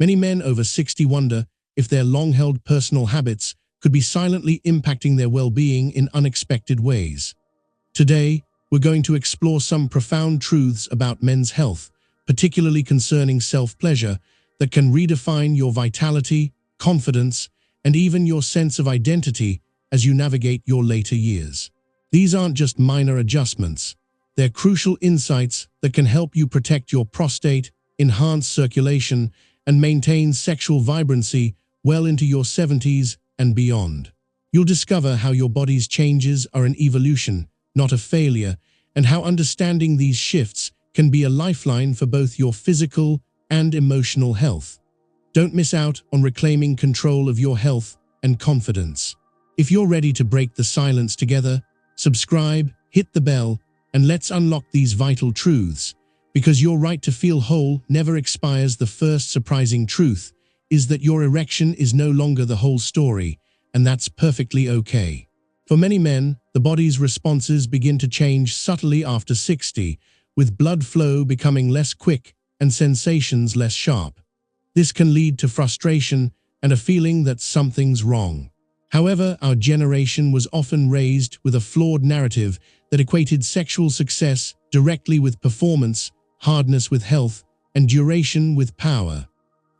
Many men over 60 wonder if their long-held personal habits could be silently impacting their well-being in unexpected ways. Today, we're going to explore some profound truths about men's health, particularly concerning self-pleasure, that can redefine your vitality, confidence, and even your sense of identity as you navigate your later years. These aren't just minor adjustments. They're crucial insights that can help you protect your prostate, enhance circulation, and maintain sexual vibrancy well into your 70s and beyond. You'll discover how your body's changes are an evolution, not a failure, and how understanding these shifts can be a lifeline for both your physical and emotional health. Don't miss out on reclaiming control of your health and confidence. If you're ready to break the silence together, subscribe, hit the bell, and let's unlock these vital truths, because your right to feel whole never expires. The first surprising truth is that your erection is no longer the whole story, and that's perfectly okay. For many men, the body's responses begin to change subtly after 60, with blood flow becoming less quick and sensations less sharp. This can lead to frustration and a feeling that something's wrong. However, our generation was often raised with a flawed narrative that equated sexual success directly with performance, hardness with health, and duration with power.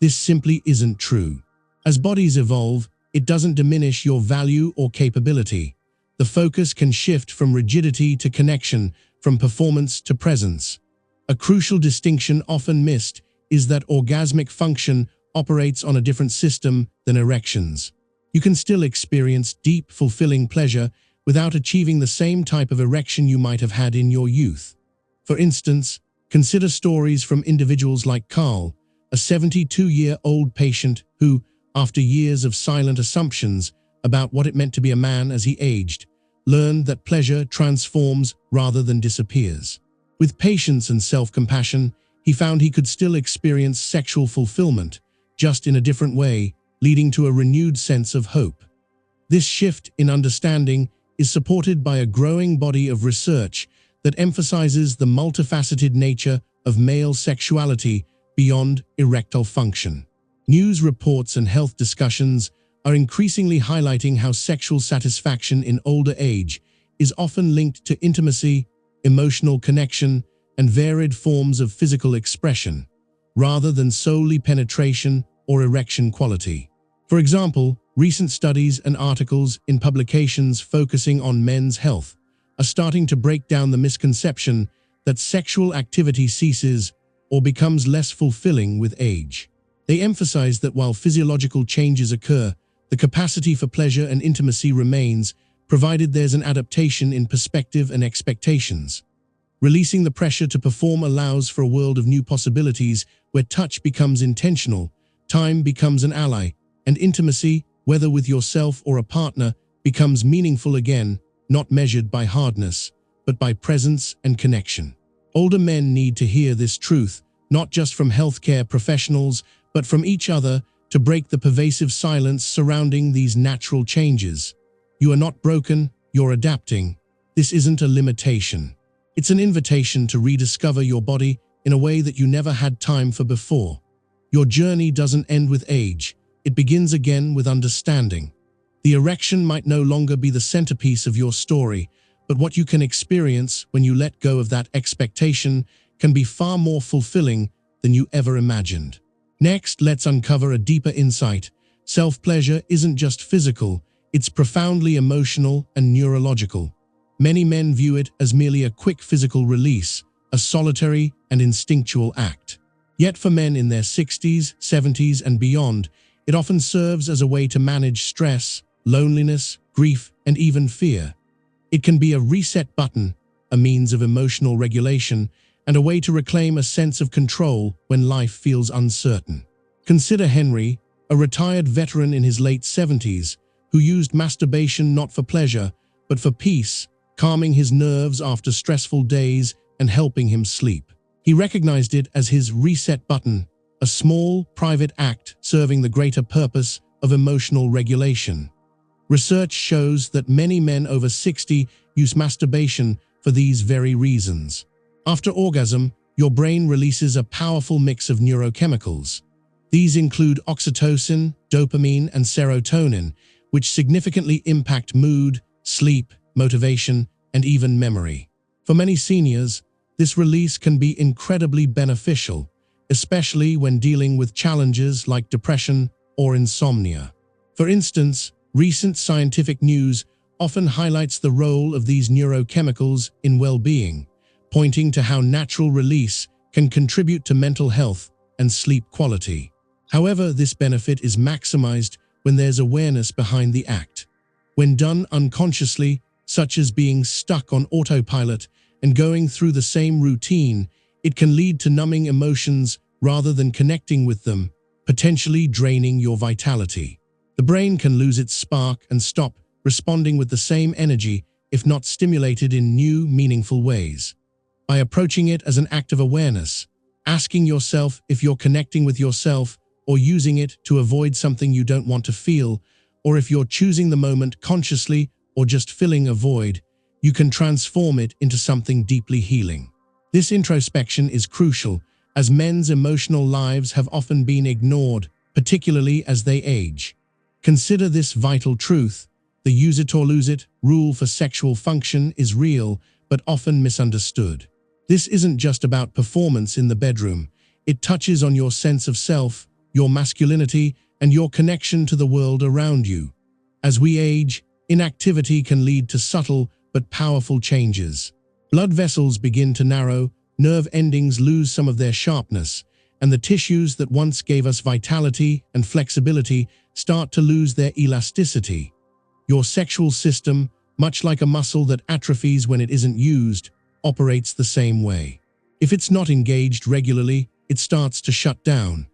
This simply isn't true. As bodies evolve, it doesn't diminish your value or capability. The focus can shift from rigidity to connection, from performance to presence. A crucial distinction often missed is that orgasmic function operates on a different system than erections. You can still experience deep, fulfilling pleasure without achieving the same type of erection you might have had in your youth. For instance, consider stories from individuals like Carl, a 72-year-old patient who, after years of silent assumptions about what it meant to be a man as he aged, learned that pleasure transforms rather than disappears. With patience and self-compassion, he found he could still experience sexual fulfillment, just in a different way, leading to a renewed sense of hope. This shift in understanding is supported by a growing body of research that emphasizes the multifaceted nature of male sexuality beyond erectile function. News reports and health discussions are increasingly highlighting how sexual satisfaction in older age is often linked to intimacy, emotional connection, and varied forms of physical expression, rather than solely penetration or erection quality. For example, recent studies and articles in publications focusing on men's health are starting to break down the misconception that sexual activity ceases or becomes less fulfilling with age. They emphasize that while physiological changes occur, the capacity for pleasure and intimacy remains, provided there's an adaptation in perspective and expectations. Releasing the pressure to perform allows for a world of new possibilities where touch becomes intentional, time becomes an ally, and intimacy, whether with yourself or a partner, becomes meaningful again, not measured by hardness, but by presence and connection. Older men need to hear this truth, not just from healthcare professionals, but from each other, to break the pervasive silence surrounding these natural changes. You are not broken, you're adapting. This isn't a limitation. It's an invitation to rediscover your body in a way that you never had time for before. Your journey doesn't end with age. It begins again with understanding. The erection might no longer be the centerpiece of your story, but what you can experience when you let go of that expectation can be far more fulfilling than you ever imagined. Next, let's uncover a deeper insight. Self-pleasure isn't just physical, it's profoundly emotional and neurological. Many men view it as merely a quick physical release, a solitary and instinctual act. Yet for men in their 60s, 70s, and beyond, it often serves as a way to manage stress, loneliness, grief, and even fear. It can be a reset button, a means of emotional regulation, and a way to reclaim a sense of control when life feels uncertain. Consider Henry, a retired veteran in his late 70s, who used masturbation not for pleasure, but for peace, calming his nerves after stressful days and helping him sleep. He recognized it as his reset button, a small, private act serving the greater purpose of emotional regulation. Research shows that many men over 60 use masturbation for these very reasons. After orgasm, your brain releases a powerful mix of neurochemicals. These include oxytocin, dopamine, and serotonin, which significantly impact mood, sleep, motivation, and even memory. For many seniors, this release can be incredibly beneficial, especially when dealing with challenges like depression or insomnia. For instance, recent scientific news often highlights the role of these neurochemicals in well-being, pointing to how natural release can contribute to mental health and sleep quality. However, this benefit is maximized when there's awareness behind the act. When done unconsciously, such as being stuck on autopilot and going through the same routine, it can lead to numbing emotions rather than connecting with them, potentially draining your vitality. The brain can lose its spark and stop responding with the same energy if not stimulated in new, meaningful ways. By approaching it as an act of awareness, asking yourself if you're connecting with yourself or using it to avoid something you don't want to feel, or if you're choosing the moment consciously or just filling a void, you can transform it into something deeply healing. This introspection is crucial, as men's emotional lives have often been ignored, particularly as they age. Consider this vital truth: the use it or lose it rule for sexual function is real, but often misunderstood. This isn't just about performance in the bedroom. It touches on your sense of self, your masculinity, and your connection to the world around you. As we age, inactivity can lead to subtle but powerful changes. Blood vessels begin to narrow, nerve endings lose some of their sharpness, and the tissues that once gave us vitality and flexibility start to lose their elasticity. Your sexual system, much like a muscle that atrophies when it isn't used, operates the same way. If it's not engaged regularly, it starts to shut down.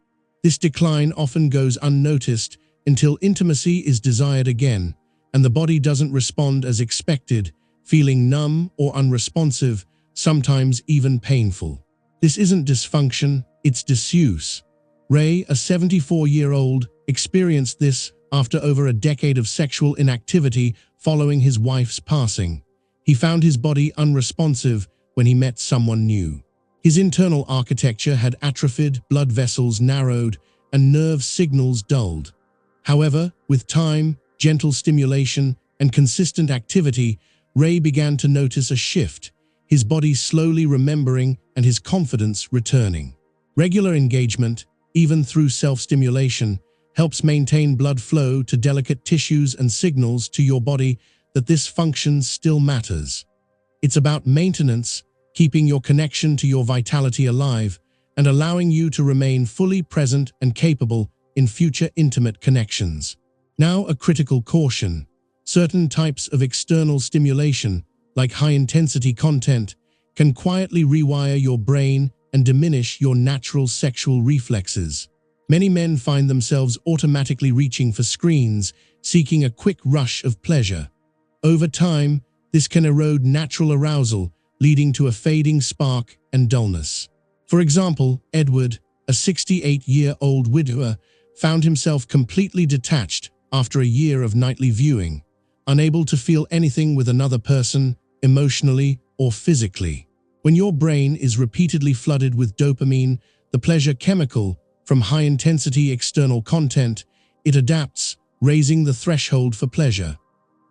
This decline often goes unnoticed until intimacy is desired again, and the body doesn't respond as expected, feeling numb or unresponsive, sometimes even painful. This isn't dysfunction, it's disuse. Ray, a 74-year-old, experienced this after over a decade of sexual inactivity following his wife's passing. He found his body unresponsive when he met someone new. His internal architecture had atrophied, blood vessels narrowed, and nerve signals dulled. However, with time, gentle stimulation, and consistent activity, Ray began to notice a shift, his body slowly remembering and his confidence returning. Regular engagement, even through self-stimulation, helps maintain blood flow to delicate tissues and signals to your body that this function still matters. It's about maintenance, keeping your connection to your vitality alive, and allowing you to remain fully present and capable in future intimate connections. Now, a critical caution. Certain types of external stimulation, like high-intensity content, can quietly rewire your brain and diminish your natural sexual reflexes. Many men find themselves automatically reaching for screens, seeking a quick rush of pleasure. Over time, this can erode natural arousal, leading to a fading spark and dullness. For example, Edward, a 68-year-old widower, found himself completely detached after a year of nightly viewing, unable to feel anything with another person, emotionally or physically. When your brain is repeatedly flooded with dopamine, the pleasure chemical, from high-intensity external content, it adapts, raising the threshold for pleasure.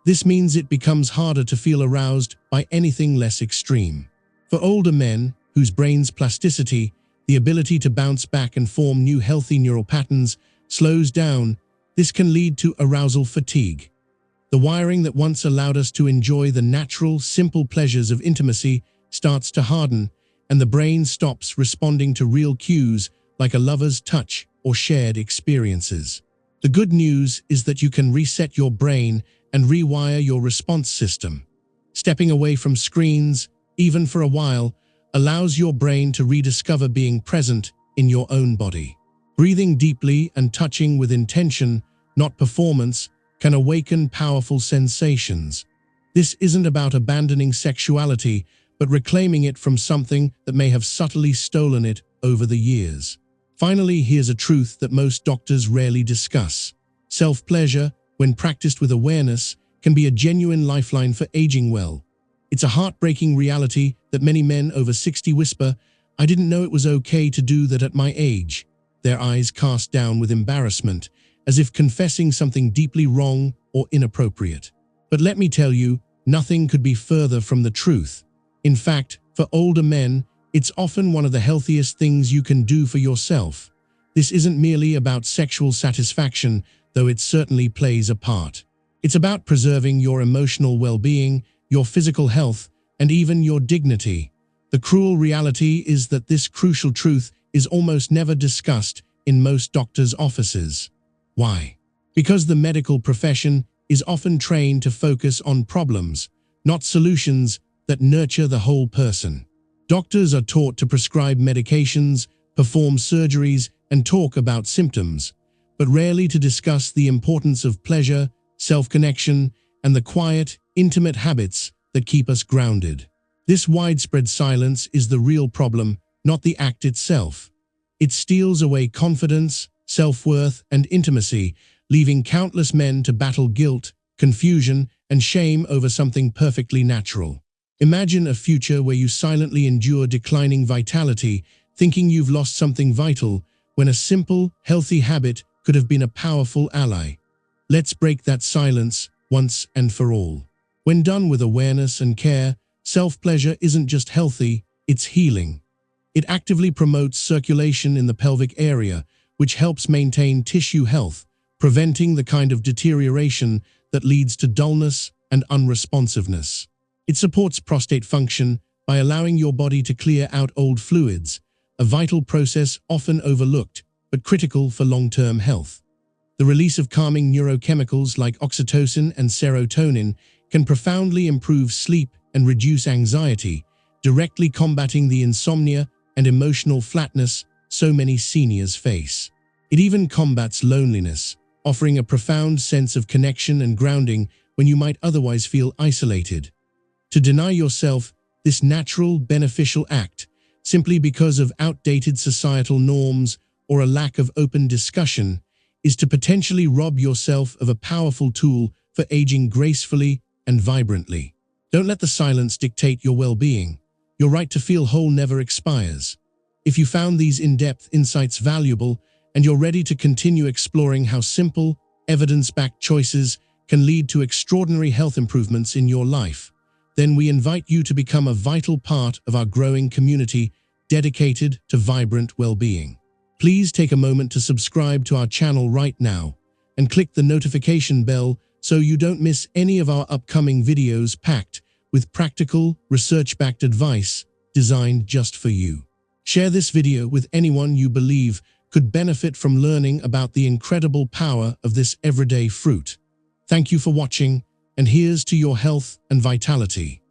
This means it becomes harder to feel aroused by anything less extreme. For older men, whose brain's plasticity, the ability to bounce back and form new healthy neural patterns, slows down, this can lead to arousal fatigue. The wiring that once allowed us to enjoy the natural, simple pleasures of intimacy starts to harden, and the brain stops responding to real cues like a lover's touch or shared experiences. The good news is that you can reset your brain and rewire your response system. Stepping away from screens, even for a while, allows your brain to rediscover being present in your own body. Breathing deeply and touching with intention, not performance, can awaken powerful sensations. This isn't about abandoning sexuality, but reclaiming it from something that may have subtly stolen it over the years. Finally, here's a truth that most doctors rarely discuss. Self-pleasure, when practiced with awareness, can be a genuine lifeline for aging well. It's a heartbreaking reality that many men over 60 whisper, "I didn't know it was okay to do that at my age." their eyes cast down with embarrassment, as if confessing something deeply wrong or inappropriate. But let me tell you, nothing could be further from the truth. In fact, for older men, it's often one of the healthiest things you can do for yourself. This isn't merely about sexual satisfaction, though it certainly plays a part. It's about preserving your emotional well-being, your physical health, and even your dignity. The cruel reality is that this crucial truth is almost never discussed in most doctors' offices. Why? Because the medical profession is often trained to focus on problems, not solutions that nurture the whole person. Doctors are taught to prescribe medications, perform surgeries, and talk about symptoms, but rarely to discuss the importance of pleasure, self-connection, and the quiet, intimate habits that keep us grounded. This widespread silence is the real problem, not the act itself. It steals away confidence, self-worth, and intimacy, leaving countless men to battle guilt, confusion, and shame over something perfectly natural. Imagine a future where you silently endure declining vitality, thinking you've lost something vital, when a simple, healthy habit could have been a powerful ally. Let's break that silence once and for all. When done with awareness and care, self-pleasure isn't just healthy, it's healing. It actively promotes circulation in the pelvic area, which helps maintain tissue health, preventing the kind of deterioration that leads to dullness and unresponsiveness. It supports prostate function by allowing your body to clear out old fluids, a vital process often overlooked but critical for long-term health. The release of calming neurochemicals like oxytocin and serotonin can profoundly improve sleep and reduce anxiety, directly combating the insomnia and emotional flatness so many seniors face. It even combats loneliness, offering a profound sense of connection and grounding when you might otherwise feel isolated. To deny yourself this natural, beneficial act simply because of outdated societal norms or a lack of open discussion is to potentially rob yourself of a powerful tool for aging gracefully and vibrantly. Don't let the silence dictate your well-being. Your right to feel whole never expires. If you found these in-depth insights valuable and you're ready to continue exploring how simple, evidence-backed choices can lead to extraordinary health improvements in your life, then we invite you to become a vital part of our growing community dedicated to vibrant well-being. Please take a moment to subscribe to our channel right now and click the notification bell so you don't miss any of our upcoming videos packed with practical, research-backed advice designed just for you. Share this video with anyone you believe could benefit from learning about the incredible power of this everyday fruit. Thank you for watching, and here's to your health and vitality.